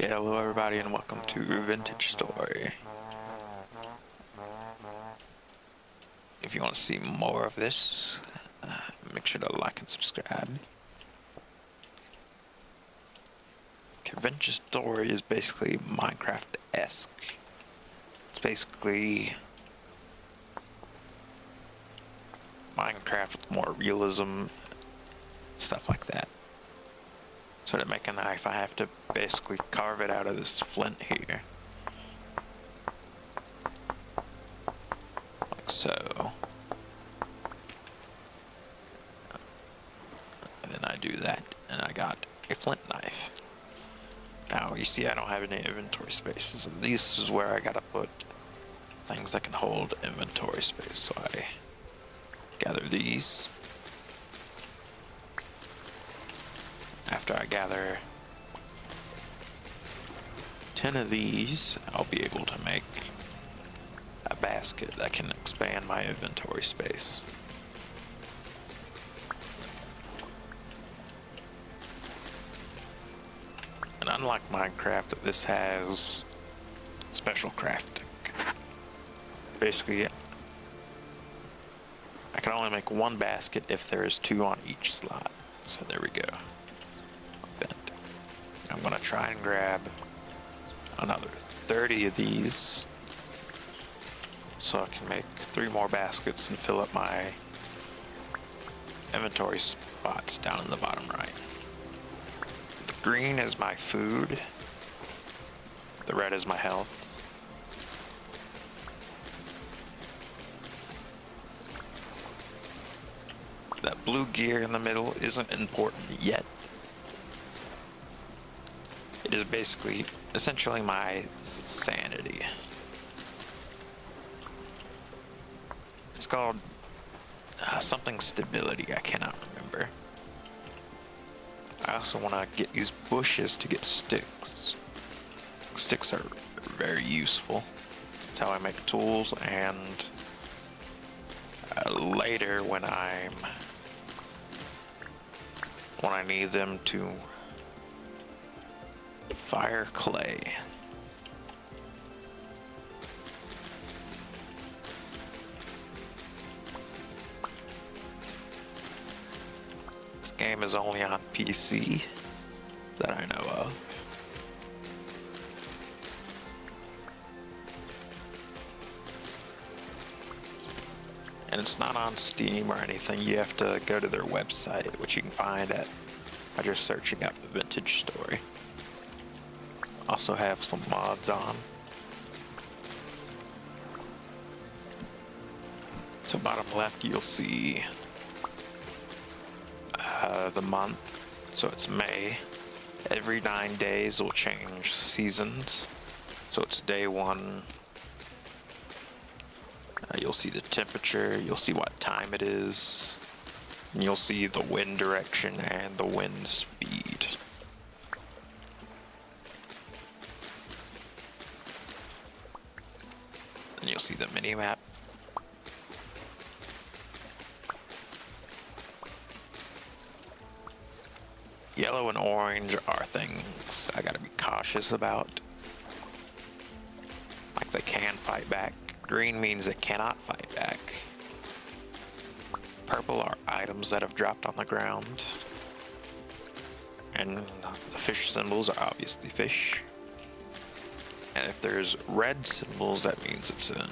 Okay, hello everybody and welcome to Vintage Story. If you want to see more of this, make sure to like and subscribe. Okay, Vintage Story is basically Minecraft-esque. It's basically Minecraft with more realism, stuff like that. So to make a knife, I have to basically carve it out of this flint here. Like so. And then I do that, and I got a flint knife. Now, you see I don't have any inventory spaces, and this is where I gotta put things that can hold inventory space. So I gather these. After I gather 10 of these, I'll be able to make a basket that can expand my inventory space. And unlike Minecraft, this has special crafting. Basically, I can only make one basket if there is 2 on each slot. So there we go. Like that. I'm gonna try and grab another 30 of these so I can make 3 more baskets and fill up my inventory spots down in the bottom right. The green is my food. The red is my health. That blue gear in the middle isn't important yet. It is basically, essentially my sanity. It's called something stability, I cannot remember. I also want to get these bushes to get sticks. Sticks are very useful. That's how I make tools, and later when I need them to fire clay. This game is only on PC that I know of. And it's not on Steam or anything. You have to go to their website, which you can find at by just searching up the Vintage Story. Also have some mods on. So bottom left you'll see the month. So it's May. Every 9 days will change seasons. So it's day 1. You'll see the temperature, you'll see what time it is, and you'll see the wind direction and the wind speed. And you'll see the mini-map. Yellow and orange are things I gotta be cautious about. Like they can fight back. Green means they cannot fight back. Purple are items that have dropped on the ground. And the fish symbols are obviously fish. And if there's red symbols, that means it's a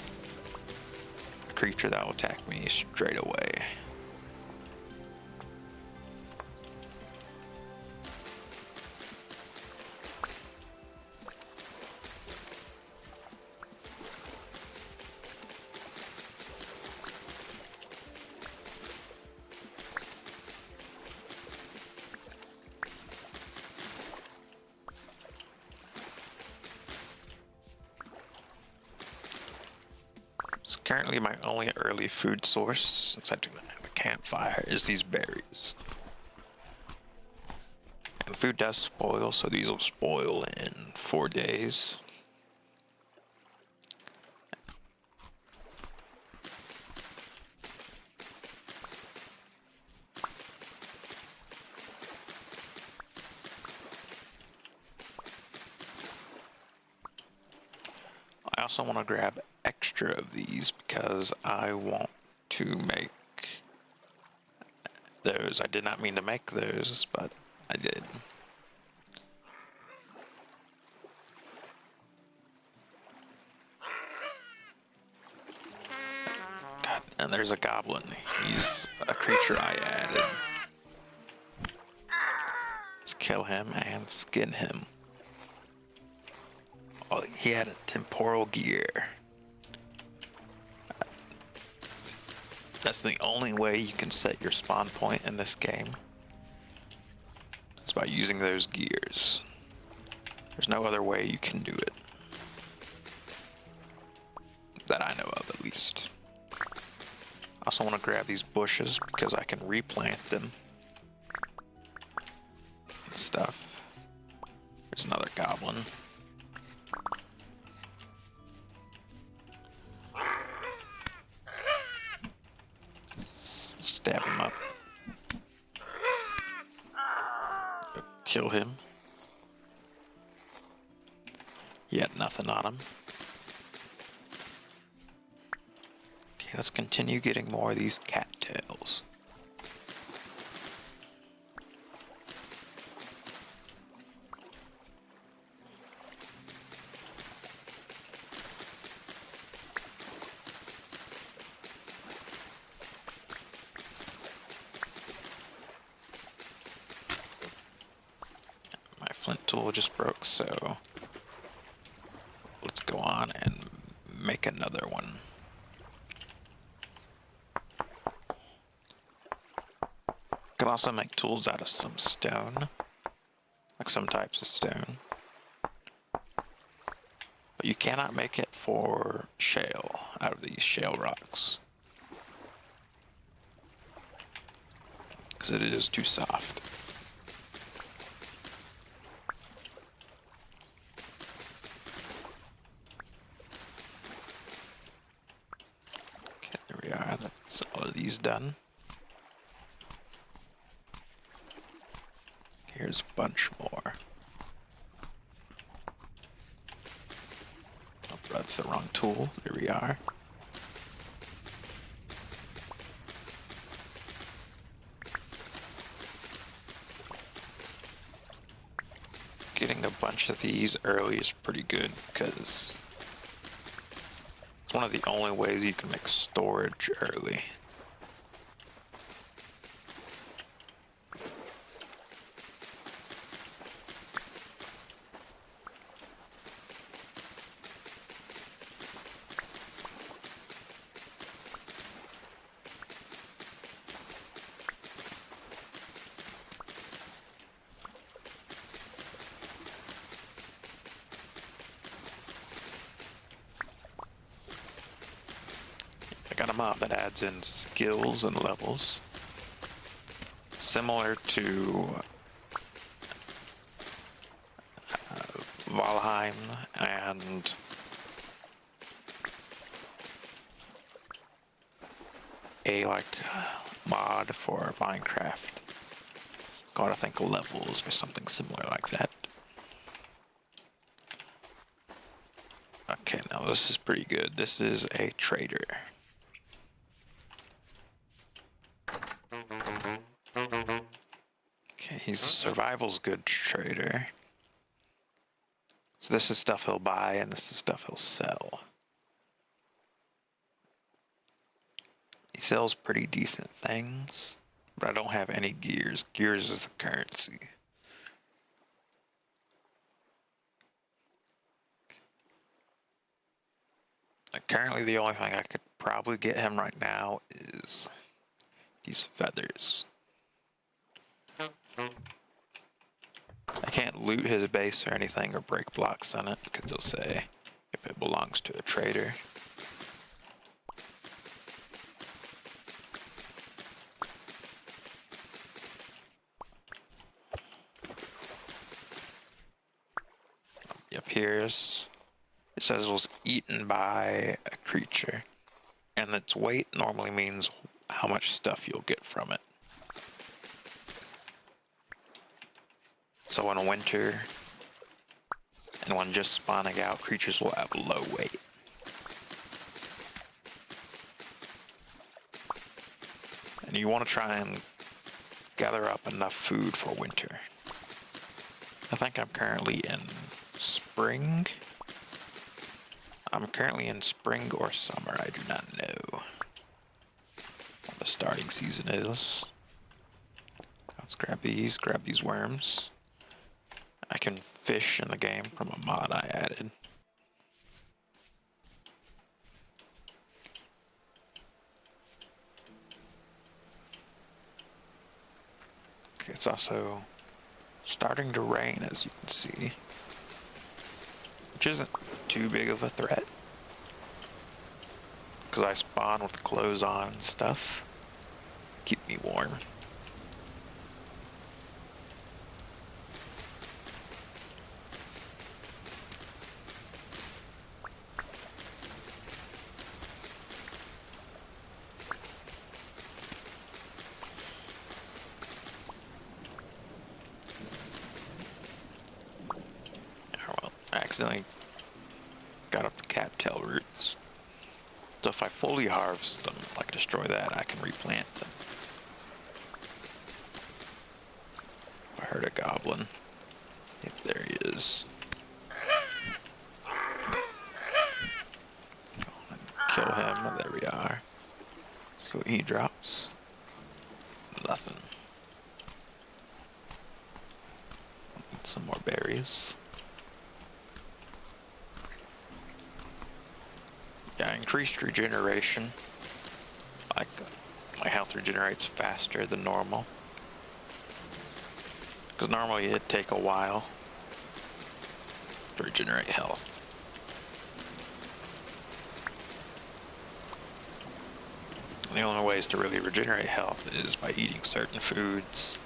creature that will attack me straight away. So currently my only early food source, since I do not have a campfire, is these berries. And food does spoil, so these will spoil in 4 days. I also want to grab extra of these because I want to make those. I did not mean to make those, but I did. God, and there's a goblin. He's a creature I added. Let's kill him and skin him. Oh, he had a temporal gear. That's the only way you can set your spawn point in this game. It's by using those gears. There's no other way you can do it. That I know of, at least. I also want to grab these bushes because I can replant them. And stuff. There's another goblin. Stab him up. Kill him. He had nothing on him. Okay, let's continue getting more of these cattails. My flint tool just broke, so let's go on and make another one. You can also make tools out of some stone, like some types of stone. But you cannot make it for shale, out of these shale rocks. Because it is too soft. Okay, there we are. That's all of these done. Here's a bunch more. Oh, that's the wrong tool. There we are. Getting a bunch of these early is pretty good because it's one of the only ways you can make storage early. I got a mob that adds in skills and levels, similar to Valheim and a mod for Minecraft. Gotta think levels or something similar like that. Okay, now this is pretty good. This is a trader. Okay, he's a survival's good trader. So this is stuff he'll buy and this is stuff he'll sell. He sells pretty decent things, but I don't have any gears. Gears is the currency. Currently the only thing I could probably get him right now is these feathers. I can't loot his base or anything or break blocks on it because they'll say if it belongs to a trader. Up here it says it was eaten by a creature, and its weight normally means how much stuff you'll get from it. So in winter, and when just spawning out, creatures will have low weight. And you want to try and gather up enough food for winter. I think I'm currently in spring. I'm currently in spring or summer. I do not know what the starting season is. Let's grab these worms. I can fish in the game from a mod I added. Okay, it's also starting to rain, as you can see, which isn't too big of a threat because I spawn with clothes on and stuff. Keep me warm. Oh, well, I accidentally got up the cattail roots. So if I fully harvest them, like destroy that, I can replant them. I heard a goblin. Yep, there he is. Kill him. There we are. Let's see what he drops. Nothing. Need some more berries. Yeah, increased regeneration. Like, my health regenerates faster than normal. Because normally it'd take a while to regenerate health. And the only ways to really regenerate health is by eating certain foods,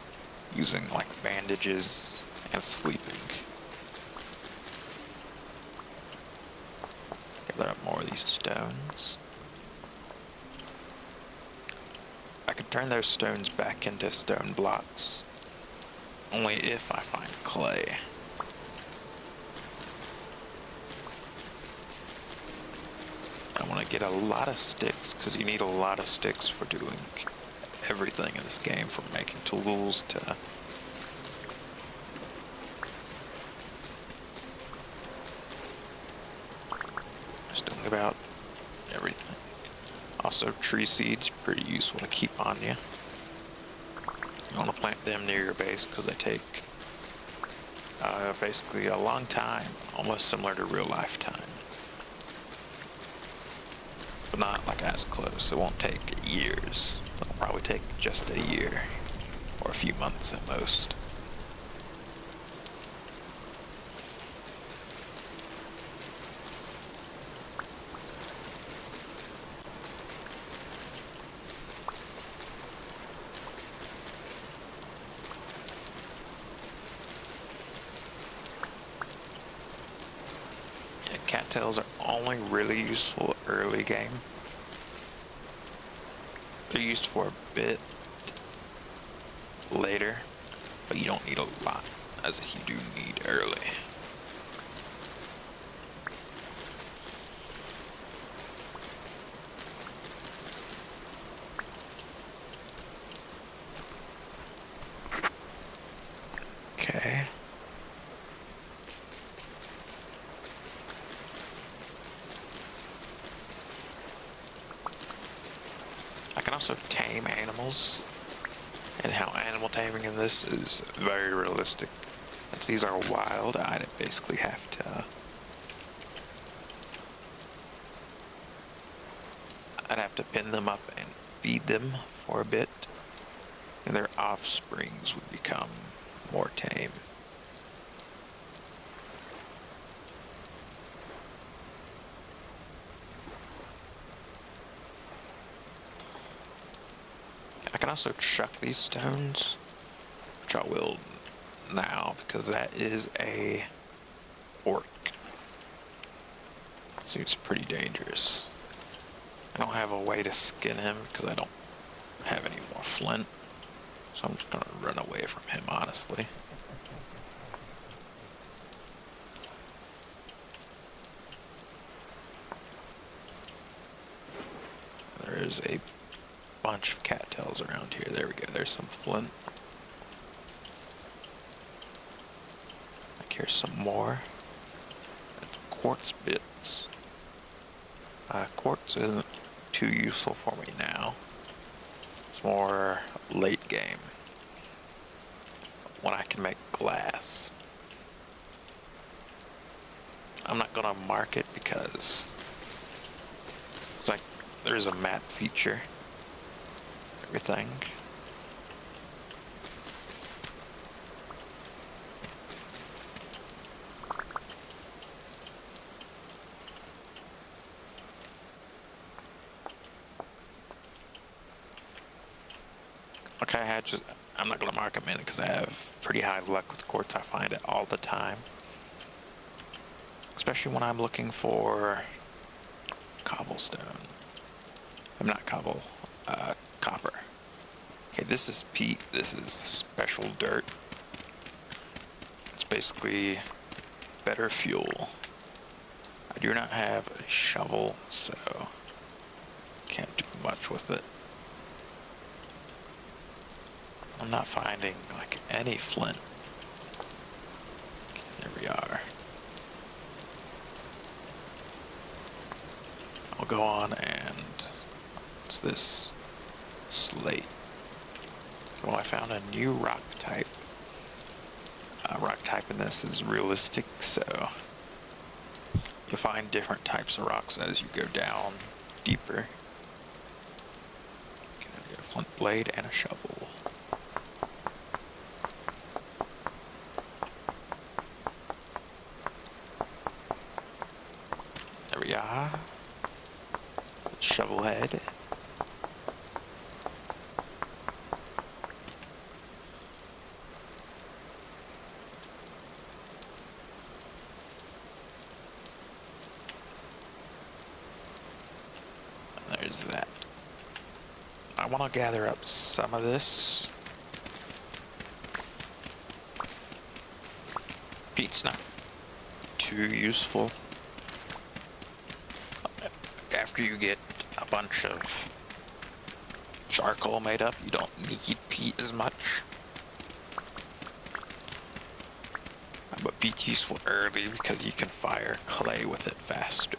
using like bandages, and sleeping. Gather up more of these stones. I could turn those stones back into stone blocks, only if I find clay. I want to get a lot of sticks, because you need a lot of sticks for doing everything in this game, from making tools to just doing about everything. Also, tree seeds, pretty useful to keep on you. You want to plant them near your base because they take basically a long time, almost similar to real life time. But not like as close. It won't take years. It'll probably take just a year or a few months at most. Yeah, cattails are only really useful early game. They're used for a bit later, but you don't need a lot, as you do need early. Okay. I can also tame animals, and how animal taming in this is very realistic. Since these are wild, I'd basically have to pin them up and feed them for a bit, and their offsprings would become more tame. I can also chuck these stones, which I will now, because that is a orc. So it's pretty dangerous. I don't have a way to skin him because I don't have any more flint. So I'm just gonna run away from him, honestly. There is a bunch of cattails around here. There we go. There's some flint. Like here's some more. Quartz bits. Quartz isn't too useful for me now. It's more late game when I can make glass. I'm not gonna mark it because it's like there's a matte feature. Everything. Okay, I'm not gonna mark them in because I have pretty high luck with quartz. I find it all the time. Especially when I'm looking for cobblestone. I'm not copper. Okay, this is peat. This is special dirt. It's basically better fuel. I do not have a shovel, so can't do much with it. I'm not finding like any flint. There we are. I'll go on and what's this? Slate. Well, I found a new rock type. Rock type in this is realistic, so you'll find different types of rocks as you go down deeper. Get a flint blade and a shovel. There we are. Shovel head. There's that. I want to gather up some of this. Peat's not too useful. After you get a bunch of charcoal made up, you don't need peat as much. But peat's useful early because you can fire clay with it faster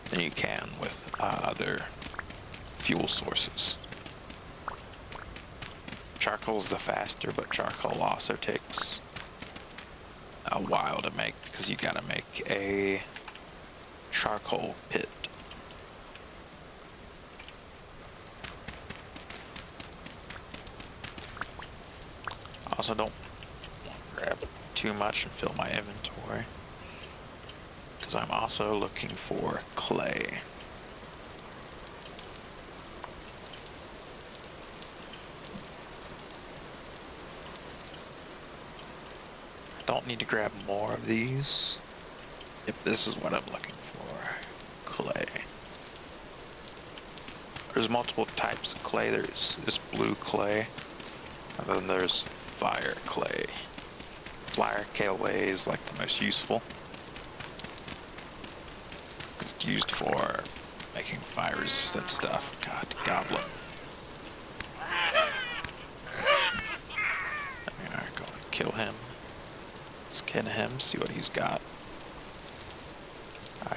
than you can with other fuel sources. Charcoal's the faster, but charcoal also takes a while to make because you gotta make a charcoal pit. Also don't grab too much and fill my inventory because I'm also looking for clay. I don't need to grab more of these if this is what I'm looking for. Clay. There's multiple types of clay. There's this blue clay, and then there's fire clay. Fire clay is like the most useful. It's used for making fire resistant stuff. God, goblin. I'm gonna go and kill him. Skin him, see what he's got.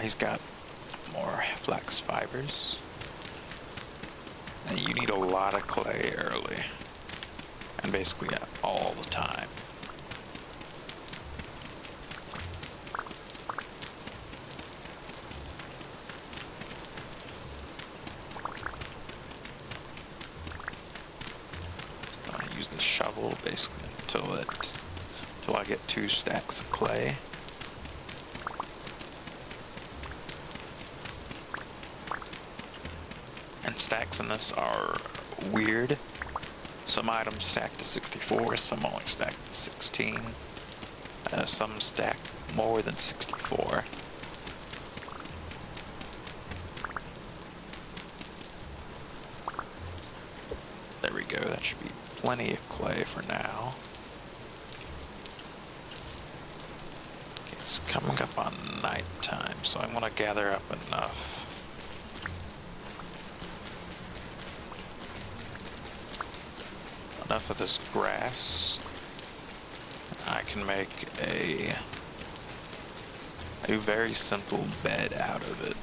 He's got more flax fibers. And you need a lot of clay early. And basically all the time. I'm gonna use the shovel basically until I get 2 stacks of clay. And stacks in this are weird. Some items stack to 64, some only stack to 16. Some stack more than 64. There we go, that should be plenty of clay for now. Okay, it's coming up on night time, so I want to gather up enough enough of this grass, I can make a very simple bed out of it.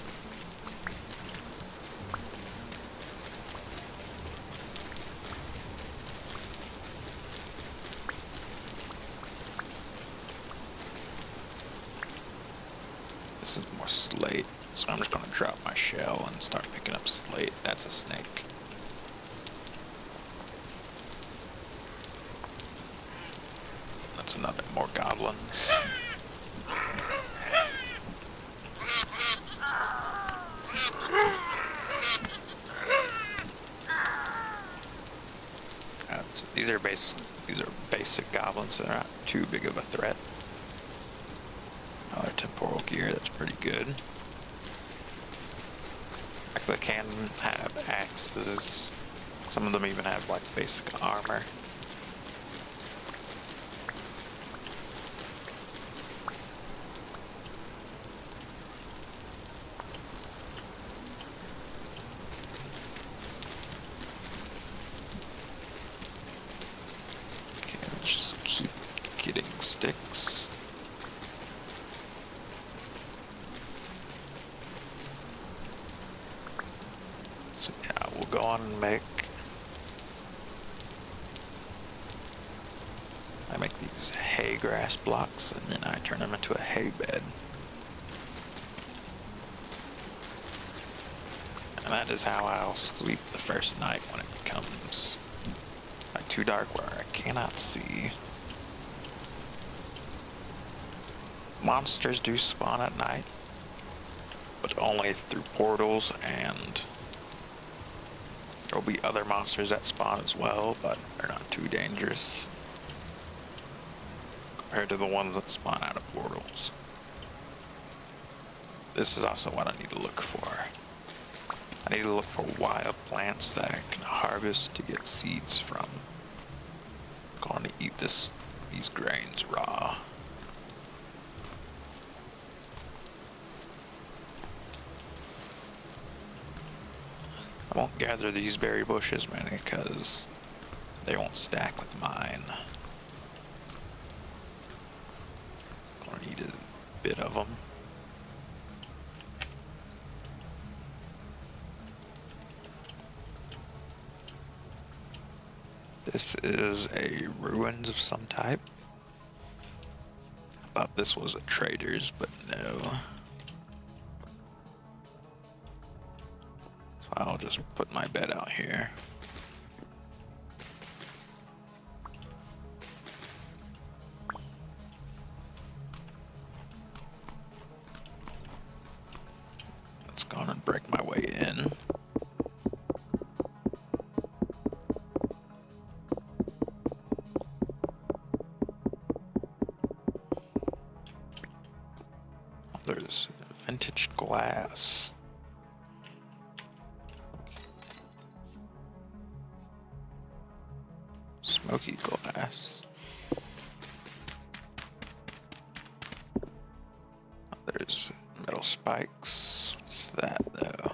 This is more slate, so I'm just gonna drop my shell and start picking up slate. That's a snake. That's another more goblins. These are basic goblins, so they're not too big of a threat. Another temporal gear, that's pretty good. Actually, I can have axes. Some of them even have like basic armor. Okay, let's just keep getting sticks. So yeah, we'll go on and I make these hay grass blocks and then I turn them into a hay bed. And that is how I'll sleep the first night when it becomes like too dark where I cannot see. Monsters do spawn at night, but only through portals, and there'll be other monsters that spawn as well, but they're not too dangerous compared to the ones that spawn out of portals. This is also what I need to look for. I need to look for wild plants that I can harvest to get seeds from. I'm going to eat these grains raw. I won't gather these berry bushes, man, because they won't stack with mine. Gonna need a bit of them. This is a ruins of some type. I thought this was a trader's, but no. So I'll just put my bed out here. Let's go on and break my way in. There's vintage glass. Smoky glass. There's metal spikes. What's that though?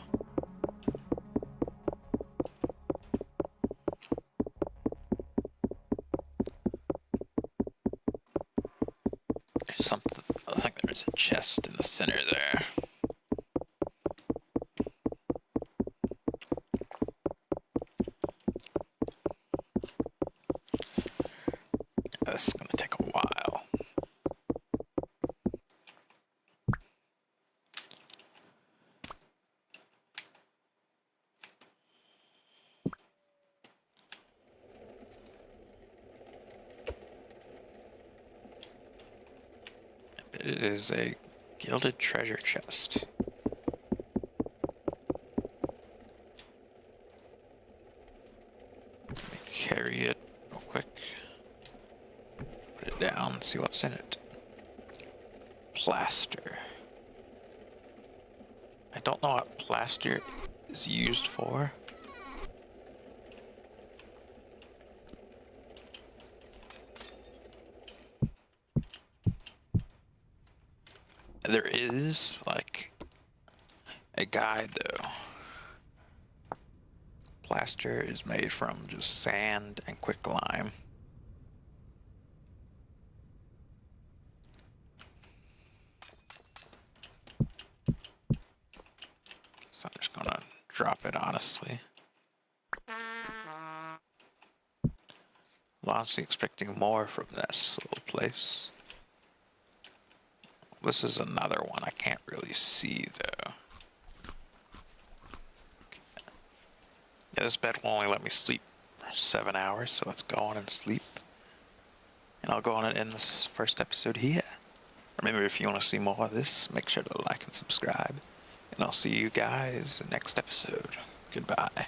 There's something. I think there's a chest in the center there. This is gonna take a while. It is a gilded treasure chest. Let me carry it real quick. Put it down, see what's in it. Plaster. I don't know what plaster is used for. There is like a guide though. Plaster is made from just sand and quicklime. So I'm just gonna drop it honestly. I'm honestly expecting more from this little place. This is another one I can't really see though. Yeah, this bed will only let me sleep for 7 hours, so let's go on and sleep. And I'll go on and end this first episode here. Remember, if you want to see more of this, make sure to like and subscribe. And I'll see you guys next episode. Goodbye.